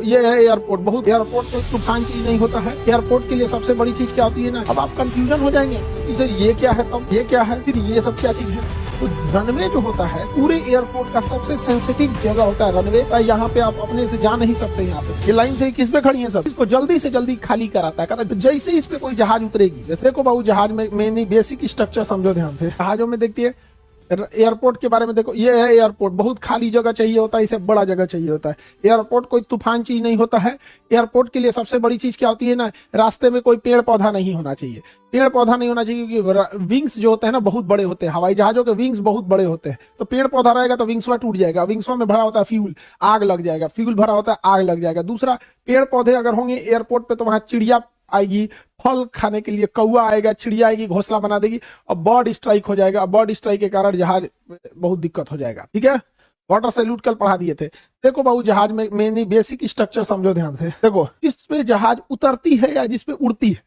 ये है एयरपोर्ट। बहुत एयरपोर्ट तो तूफान चीज नहीं होता है। एयरपोर्ट के लिए सबसे बड़ी चीज क्या होती है ना, अब आप कंफ्यूजन हो जाएंगे इसे ये क्या है, तब ये क्या है, फिर ये सब क्या चीज है। तो रनवे जो होता है पूरे एयरपोर्ट का सबसे सेंसिटिव जगह होता है रनवे। यहाँ पे आप अपने से जा नहीं सकते। यहाँ पे ये लाइन से किस पे खड़ी है सब, इसको जल्दी से जल्दी खाली कराता है। कहता है जैसे इस पे कोई जहाज उतरेगी, जैसे को बाबू जहाज में नहीं बेसिक स्ट्रक्चर समझो ध्यान से। जहाजों में देखती है एयरपोर्ट के बारे में देखो, ये है एयरपोर्ट। बहुत खाली जगह चाहिए होता है, इसे बड़ा जगह चाहिए होता है। एयरपोर्ट कोई तूफान चीज नहीं होता है। एयरपोर्ट के लिए सबसे बड़ी चीज क्या होती है ना, रास्ते में कोई पेड़ पौधा नहीं होना चाहिए। पेड़ पौधा नहीं होना चाहिए क्योंकि विंग्स जो होते हैं ना बहुत बड़े होते हैं। हवाई जहाजों के विंग्स बहुत बड़े होते हैं, तो पेड़ पौधा रहेगा तो विंग्सवा टूट जाएगा। विंग्सवा में भरा होता है फ्यूल, आग लग जाएगा। फ्यूल भरा होता है, आग लग जाएगा। दूसरा, पेड़ पौधे अगर होंगे एयरपोर्ट पे तो वहां चिड़िया आएगी, फल खाने के लिए कौवा आएगा, चिड़िया आएगी, घोंसला बना देगी और बर्ड स्ट्राइक हो जाएगा। बर्ड स्ट्राइक के कारण जहाज बहुत दिक्कत हो जाएगा। ठीक है, वाटर सैल्यूट कल पढ़ा दिए थे। देखो बाबू जहाज में मेनली बेसिक स्ट्रक्चर समझो ध्यान से। देखो जिस पे जहाज उतरती है या जिस पे उड़ती है,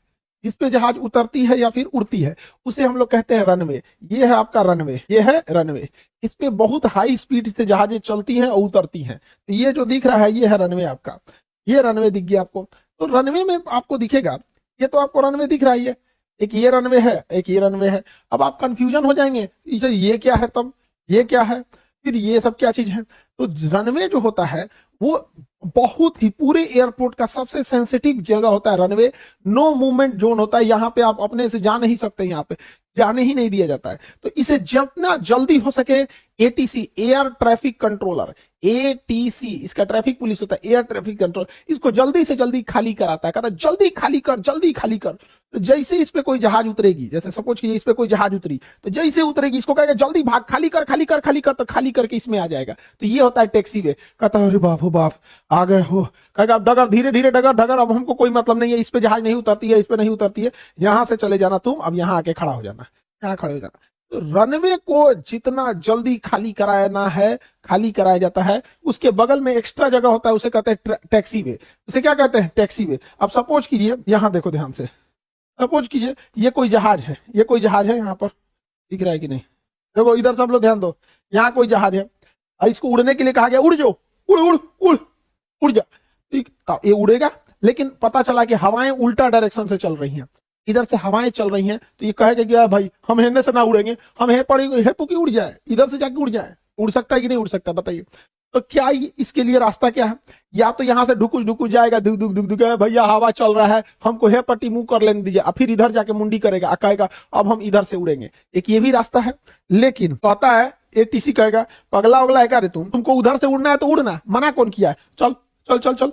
जिस पे जहाज उतरती है या फिर उड़ती है उसे हम लोग कहते हैं रनवे। ये है आपका रनवे, ये है रनवे। इस पे बहुत हाई स्पीड से जहाजें चलती हैं और उतरती हैं। तो ये जो दिख रहा है ये है रनवे आपका। ये रनवे दिख गया आपको। तो रनवे में आपको दिखेगा, ये तो आपको रनवे दिख रहा है, एक ये रनवे है, एक ये रनवे है। अब आप कंफ्यूजन हो जाएंगे इसे ये क्या है, तब ये क्या है, फिर ये सब क्या चीज है। तो रनवे जो होता है वो बहुत ही पूरे एयरपोर्ट का सबसे सेंसिटिव जगह होता है रनवे। नो मूवमेंट जोन होता है। यहाँ पे आप अपने से जा नहीं सकते, यहाँ पे जाने ही नहीं दिया जाता है। तो इसे जितना जल्दी हो सके ATC, air traffic controller, ATC इसका ट्रैफिक पुलिस होता है, एयर ट्रैफिक कंट्रोल, इसको जल्दी से जल्दी खाली कराता है। कहता है जल्दी खाली कर, जल्दी खाली कर। तो जैसे इस पे कोई जहाज उतरेगी, जैसे सपोज कीजिए इस पे कोई जहाज उतरी, तो जैसे उतरेगी इसको कहेगा जल्दी भाग, खाली कर, खाली कर, खाली कर। तो खाली करके इसमें आ जाएगा। तो ये होता है टैक्सी वे। कहता है अरे बाप हो बाप आ गए हो। कहेगा अब डगर, धीरे धीरे डगर डगर, अब हमको कोई मतलब नहीं है, इस पे जहाज नहीं उतरती है, इस पे नहीं उतरती है, यहां से चले जाना तुम, अब यहाँ आके खड़ा हो जाना, यहाँ खड़े हो जाना। तो रनवे को जितना जल्दी खाली कराना है खाली कराया जाता है। उसके बगल में एक्स्ट्रा जगह होता है, उसे कहते हैं टैक्सी वे। उसे क्या कहते हैं, टैक्सी वे। अब सपोज कीजिए यहाँ देखो ध्यान से, सपोज कीजिए ये कोई जहाज है, ये कोई जहाज है, यहाँ पर दिख रहा है कि नहीं, देखो इधर सब लोग ध्यान दो, यहाँ कोई जहाज है, इसको उड़ने के लिए कहा गया उड़ जाओ, उड़ उड़ उड़ उड़ जा। ठीक, ये उड़ेगा, लेकिन पता चला कि हवाएं उल्टा डायरेक्शन से चल रही हैं, इधर से हवाएं चल रही हैं। तो ये कहेगा कि भाई हम हेलने से ना उड़ेंगे, हम हे पड़ेंगे, हे पुकी उड़ जाए, इधर से जाके उड़ जाए। उड़ सकता है कि नहीं उड़ सकता बताइए। तो क्या इसके लिए रास्ता क्या है, या तो यहाँ से ढुकुस ढुकुस जाएगा, दुक दुक दुक दुक, भैया हवा चल रहा है, हमको हे पट्टी मुंह कर लेने दीजिए, फिर इधर जाके मुंडी करेगा, कहेगा अब हम इधर से उड़ेंगे। एक ये भी रास्ता है। लेकिन कहता है एटीसी कहेगा पगला उगला है क्या रे तुमको उधर से उड़ना है तो उड़ना, मना कौन किया है, चल चल चल चल